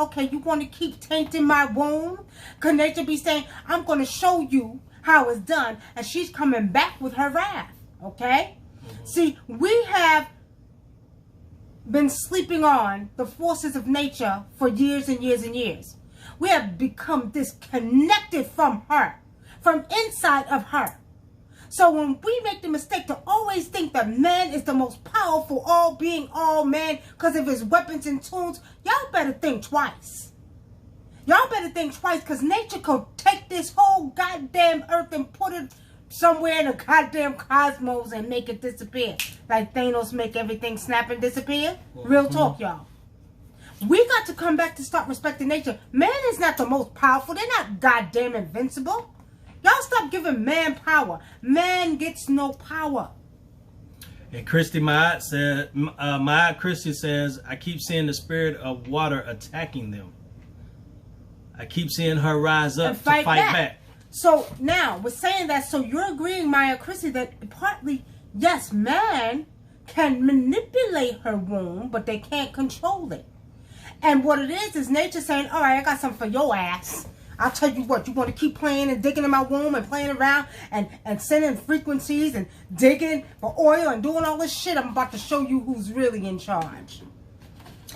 okay, you want to keep tainting my womb? Could nature be saying, I'm going to show you how it's done, and she's coming back with her wrath, okay? See, we have been sleeping on the forces of nature for years and years and years. We have become disconnected from her, from inside of her. So when we make the mistake to always think that man is the most powerful, all being, all man, because of his weapons and tools, y'all better think twice. Y'all better think twice, because nature could take this whole goddamn earth and put it somewhere in the goddamn cosmos and make it disappear. Like Thanos make everything snap and disappear. Real talk, y'all. We got to come back to start respecting nature. Man is not the most powerful. They're not goddamn invincible. Y'all stop giving man power. Man gets no power. And Christy Maat said, Maat Christy says, I keep seeing the spirit of water attacking them. I keep seeing her rise up to fight back. So now, we're saying that, so you're agreeing, Maya Christy, that partly, yes, man can manipulate her womb, but they can't control it. And what it is nature saying, all right, I got something for your ass. I'll tell you what, you want to keep playing and digging in my womb and playing around and sending frequencies and digging for oil and doing all this shit. I'm about to show you who's really in charge.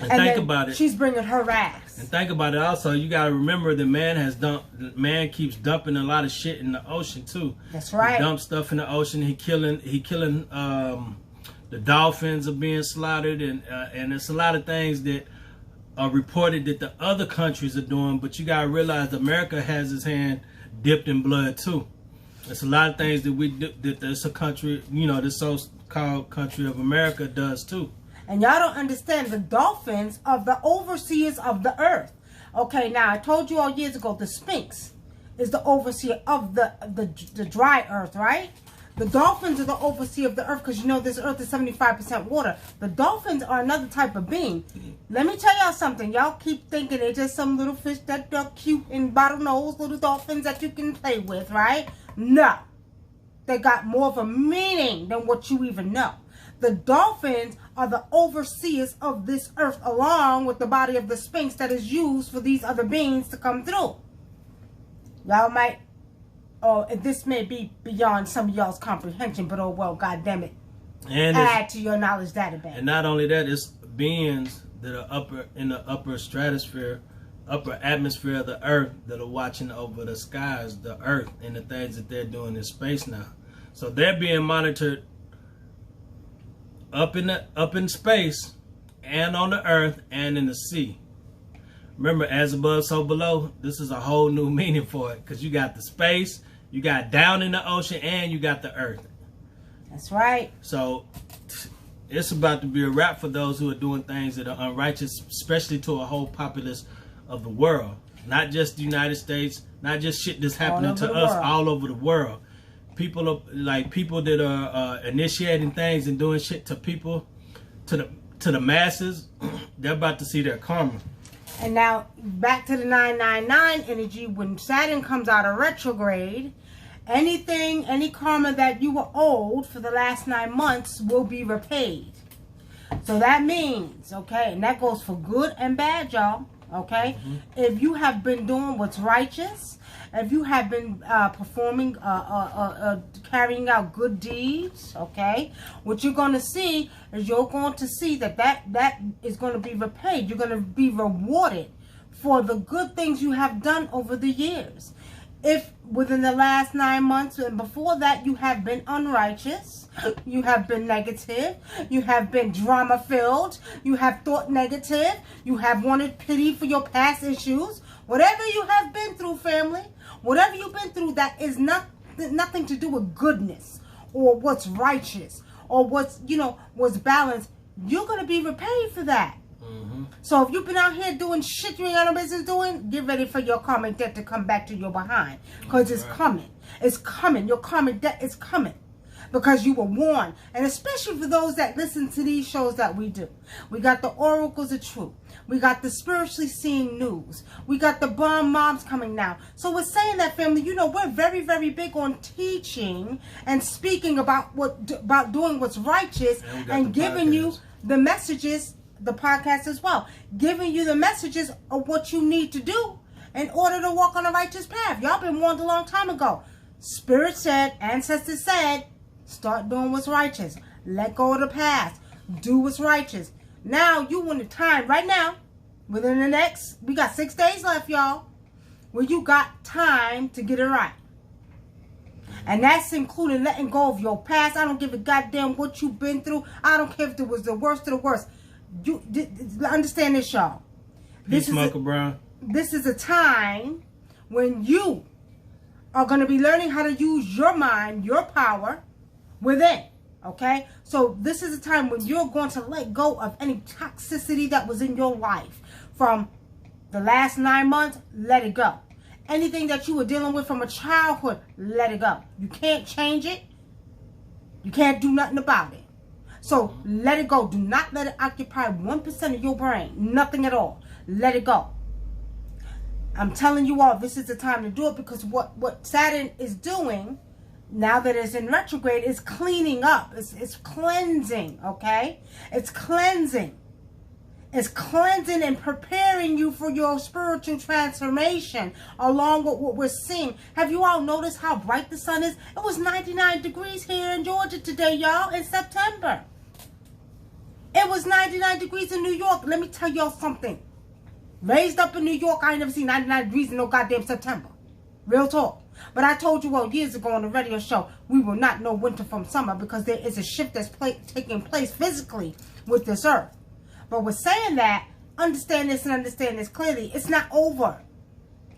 And think about it. She's bringing her ass. And think about it also. You got to remember that man keeps dumping a lot of shit in the ocean too. That's right. He dumps stuff in the ocean. He killing the dolphins are being slaughtered, and there's a lot of things that are reported that the other countries are doing, but you gotta realize that America has its hand dipped in blood too. There's a lot of things that we do, that this country, you know, this so-called country of America does too. And y'all don't understand, the dolphins are the overseers of the earth. Okay, now I told you all years ago, the Sphinx is the overseer of the dry earth, right? The dolphins are the overseer of the earth, because you know this earth is 75% water. The dolphins are another type of being. Let me tell y'all something. Y'all keep thinking they're just some little fish that are cute and bottlenose little dolphins that you can play with, right? No. They got more of a meaning than what you even know. The dolphins are the overseers of this earth, along with the body of the Sphinx that is used for these other beings to come through. Y'all might... Oh, this may be beyond some of y'all's comprehension, but oh well, God damn it. And add to your knowledge database. And not only that, it's beings that are in the upper stratosphere, upper atmosphere of the earth that are watching over the skies, the earth, and the things that they're doing in space now. So they're being monitored up in space and on the earth and in the sea. Remember, as above, so below. This is a whole new meaning for it, because you got the space, you got down in the ocean, and you got the earth. That's right. So it's about to be a wrap for those who are doing things that are unrighteous, especially to a whole populace of the world. Not just the United States, not just shit that's happening to us all over the world. People are like people that are initiating things and doing shit to people, to the masses. They're about to see their karma. And now back to the 999 energy. When Saturn comes out of retrograde, any karma that you were owed for the last 9 months will be repaid. So that means, okay, and that goes for good and bad, y'all. Okay, if you have been doing what's righteous, if you have been performing, carrying out good deeds, okay, what you're going to see is you're going to see that is going to be repaid. You're going to be rewarded for the good things you have done over the years. If within the last 9 months and before that you have been unrighteous, you have been negative, you have been drama filled, you have thought negative, you have wanted pity for your past issues, whatever you have been through, family, whatever you've been through that is nothing to do with goodness or what's righteous or what's, you know, what's balanced, you're going to be repaid for that. So if you've been out here doing shit you ain't got no business doing, get ready for your karmic debt to come back to your behind. Because it's coming. It's coming. Your karmic debt is coming. Because you were warned. And especially for those that listen to these shows that we do. We got the Oracles of Truth. We got the Spiritually Seeing News. We got the Bomb Moms coming now. So we're saying that, family, you know, we're very, very big on teaching and speaking about doing what's righteous and giving you the messages the podcast as well, giving you the messages of what you need to do in order to walk on a righteous path. Y'all been warned a long time ago. Spirit said, ancestors said, start doing what's righteous. Let go of the past. Do what's righteous. Now you want the time right now, within the next, we got 6 days left, y'all, where you got time to get it right. And that's including letting go of your past. I don't give a goddamn what you've been through. I don't care if it was the worst of the worst. You understand this, y'all. This is a time when you are going to be learning how to use your mind, your power within. Okay? So this is a time when you're going to let go of any toxicity that was in your life. From the last 9 months, let it go. Anything that you were dealing with from a childhood, let it go. You can't change it. You can't do nothing about it. So let it go. Do not let it occupy 1% of your brain. Nothing at all. Let it go. I'm telling you all, this is the time to do it, because what Saturn is doing, now that it's in retrograde, is cleaning up. It's cleansing, okay? It's cleansing. It's cleansing and preparing you for your spiritual transformation, along with what we're seeing. Have you all noticed how bright the sun is? It was 99 degrees here in Georgia today, y'all, in September. It was 99 degrees in New York. Let me tell y'all something. Raised up in New York, I ain't never seen 99 degrees in no goddamn September. Real talk. But I told you all years ago on the radio show, we will not know winter from summer, because there is a shift that's taking place physically with this earth. But with saying that, understand this and understand this clearly. It's not over.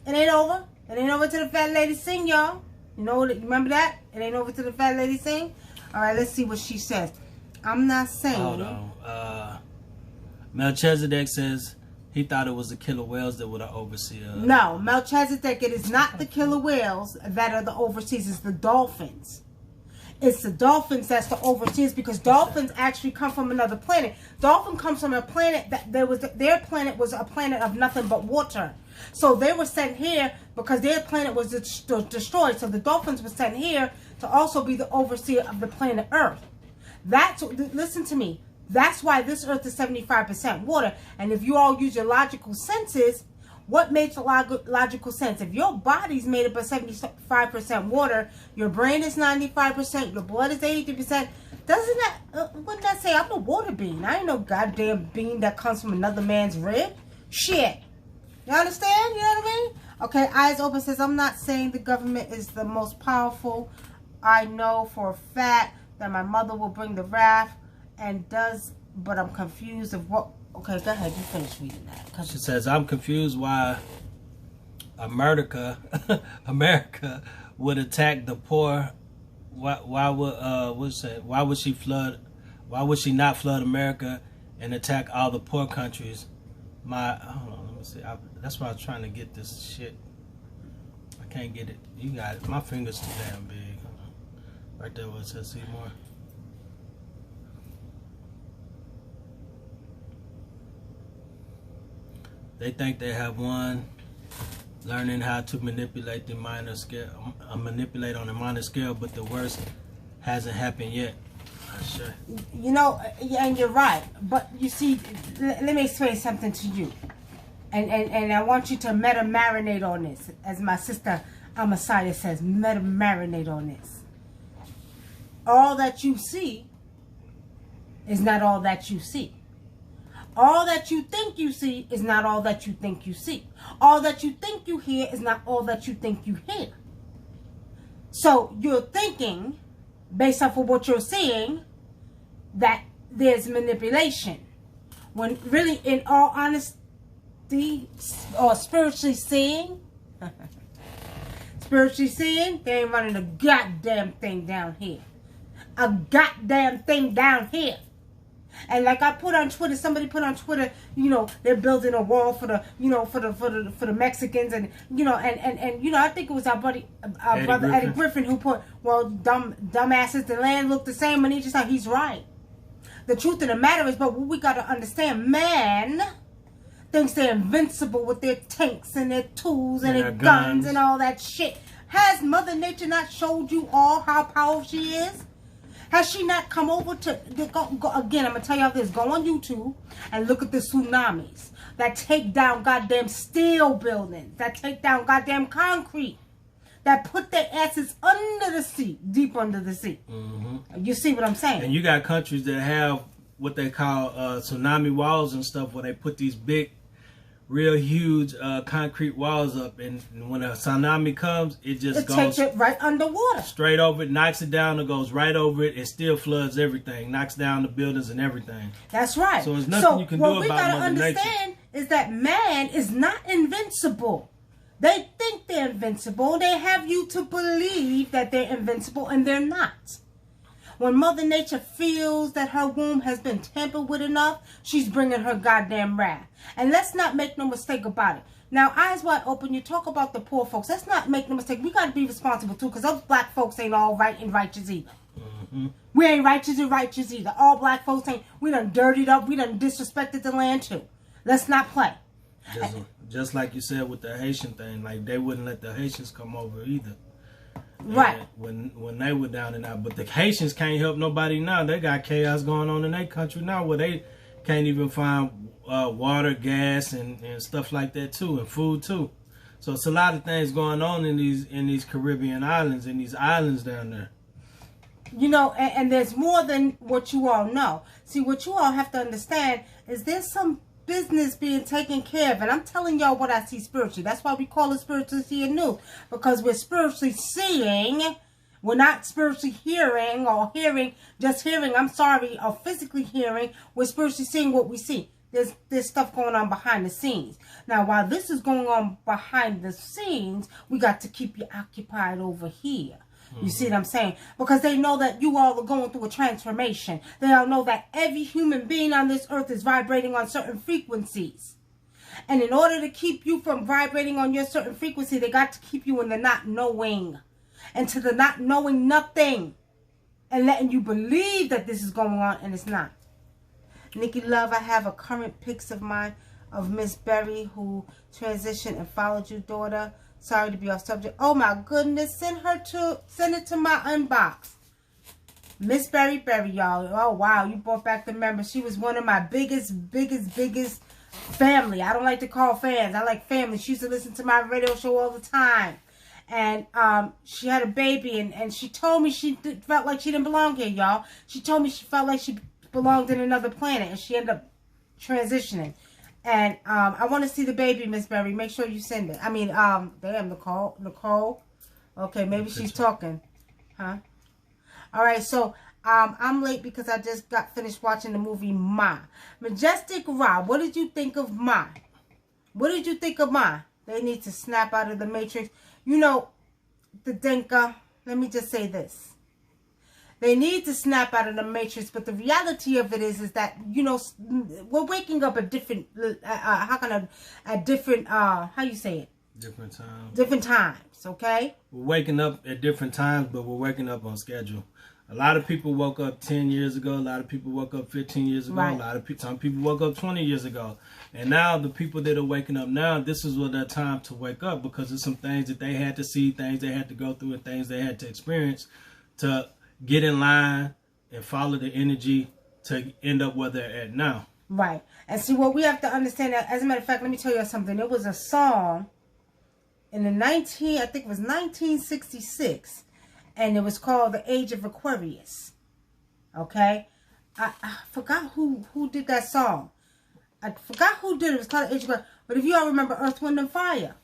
It ain't over. It ain't over till the fat lady sing, y'all. You know, remember that? It ain't over till the fat lady sing. All right, let's see what she says. I'm not saying. Hold on. Melchizedek says he thought it was the killer whales that were the overseer. No, Melchizedek, it is not the killer whales that are the overseers. It's the dolphins. It's the dolphins that's the overseers, because dolphins actually come from another planet. Dolphin comes from a planet that their planet was a planet of nothing but water. So they were sent here because their planet was destroyed. So the dolphins were sent here to also be the overseer of the planet Earth. Listen to me. That's why this Earth is 75% water. And if you all use your logical senses, what makes a logical sense? If your body's made up of 75% water, your brain is 95%, your blood is 83%, doesn't that, wouldn't that say, I'm a water being? I ain't no goddamn being that comes from another man's rib. Shit. You understand? You know what I mean? Okay, Eyes Open says, I'm not saying the government is the most powerful. I know for a fact that my mother will bring the wrath and does, but I'm confused of what. Okay, go ahead. You finish reading that. She says, I'm confused why America would attack the poor. Why would she flood? Why would she not flood America and attack all the poor countries? Hold on, let me see. That's why I was trying to get this shit. I can't get it. You got it. My finger's too damn big. Right there where it says see more. They think they have won, learning how to manipulate the minor scale, manipulate on a minor scale, but the worst hasn't happened yet. Sure. You know, and you're right. But you see, let me explain something to you, and I want you to meta-marinate on this, as my sister Amasaya says, meta-marinate on this. All that you see is not all that you see. All that you think you see is not all that you think you see. All that you think you hear is not all that you think you hear. So you're thinking, based off of what you're seeing, that there's manipulation. When really, in all honesty, or spiritually seeing, they ain't running a goddamn thing down here. A goddamn thing down here. And like I put on Twitter, somebody put on Twitter, you know, they're building a wall for the, you know, for the Mexicans, and you know, and you know, I think it was our buddy, brother Eddie Griffin, who put, well, dumbasses, the land looked the same, and he just like, he's right. The truth of the matter is, but what we got to understand, man thinks they're invincible with their tanks and their tools and their guns and all that shit. Has Mother Nature not showed you all how powerful she is? Has she not come over to go again? I'm gonna tell y'all this. Go on YouTube and look at the tsunamis that take down goddamn steel buildings, that take down goddamn concrete, that put their asses under the sea, deep under the sea. You see what I'm saying? And you got countries that have what they call tsunami walls and stuff, where they put these big, real huge concrete walls up, and when a tsunami comes, it just goes takes it right underwater, straight over it, knocks it down, it goes right over it. It still floods everything, knocks down the buildings and everything. That's right. So there's nothing you can do about Mother Nature. What we gotta understand is that man is not invincible. They think they're invincible. They have you to believe that they're invincible, and they're not. When Mother Nature feels that her womb has been tampered with enough, she's bringing her goddamn wrath. And let's not make no mistake about it. Now, eyes wide open, you talk about the poor folks. Let's not make no mistake. We got to be responsible, too, because those black folks ain't all right and righteous either. We ain't righteous and righteous either. All black folks ain't. We done dirtied up. We done disrespected the land, too. Let's not play. Just like you said with the Haitian thing, like they wouldn't let the Haitians come over either. Right. When they were down and out. But the Haitians can't help nobody now. They got chaos going on in their country now where they can't even find water, gas, and stuff like that too, and food too. So it's a lot of things going on in these Caribbean islands, in these islands down there. You know, and there's more than what you all know. See, what you all have to understand is there's some business being taken care of, and I'm telling y'all what I see spiritually. That's why we call it spiritually seeing news, because we're spiritually seeing. We're not spiritually hearing or just hearing, I'm sorry, or physically hearing. We're spiritually seeing what we see. There's stuff going on behind the scenes. Now, while this is going on behind the scenes, we got to keep you occupied over here. You see what I'm saying? Because they know that you all are going through a transformation. They all know that every human being on this earth is vibrating on certain frequencies. And in order to keep you from vibrating on your certain frequency, they got to keep you in the not knowing. And to the not knowing nothing. And letting you believe that this is going on, and it's not. Nikki Love, I have a current pics of mine of Miss Berry, who transitioned and followed you, daughter. Sorry to be off subject. Oh my goodness, send it to my inbox. Miss Berry, y'all. Oh wow, you brought back the member. She was one of my biggest family. I don't like to call fans. I like family. She used to listen to my radio show all the time. And she had a baby, and she told me she felt like she didn't belong here, y'all. She told me she felt like she belonged in another planet, and she ended up transitioning. And I want to see the baby, Miss Berry. Make sure you send it. I mean, damn, Nicole. Okay, maybe she's talking. Huh? All right, so I'm late because I just got finished watching the movie Ma. Majestic Ra, what did you think of Ma? What did you think of Ma? They need to snap out of the matrix. You know, the Dinka, let me just say this. They need to snap out of the matrix, but the reality of it is that, you know, we're waking up at different, how you say it? Different times. Different times, okay? We're waking up at different times, but we're waking up on schedule. A lot of people woke up 10 years ago. A lot of people woke up 15 years ago. Right. Some people woke up 20 years ago. And now the people that are waking up now, this is what their time to wake up, because there's some things that they had to see, things they had to go through, and things they had to experience to get in line and follow the energy to end up where they're at now. Right. And see, what we have to understand, that, as a matter of fact, let me tell you something. There was a song in the 1966, and it was called The Age of Aquarius. Okay? I forgot who did that song. I forgot who did it. It was called The Age of Aquarius. But if you all remember Earth, Wind, and Fire,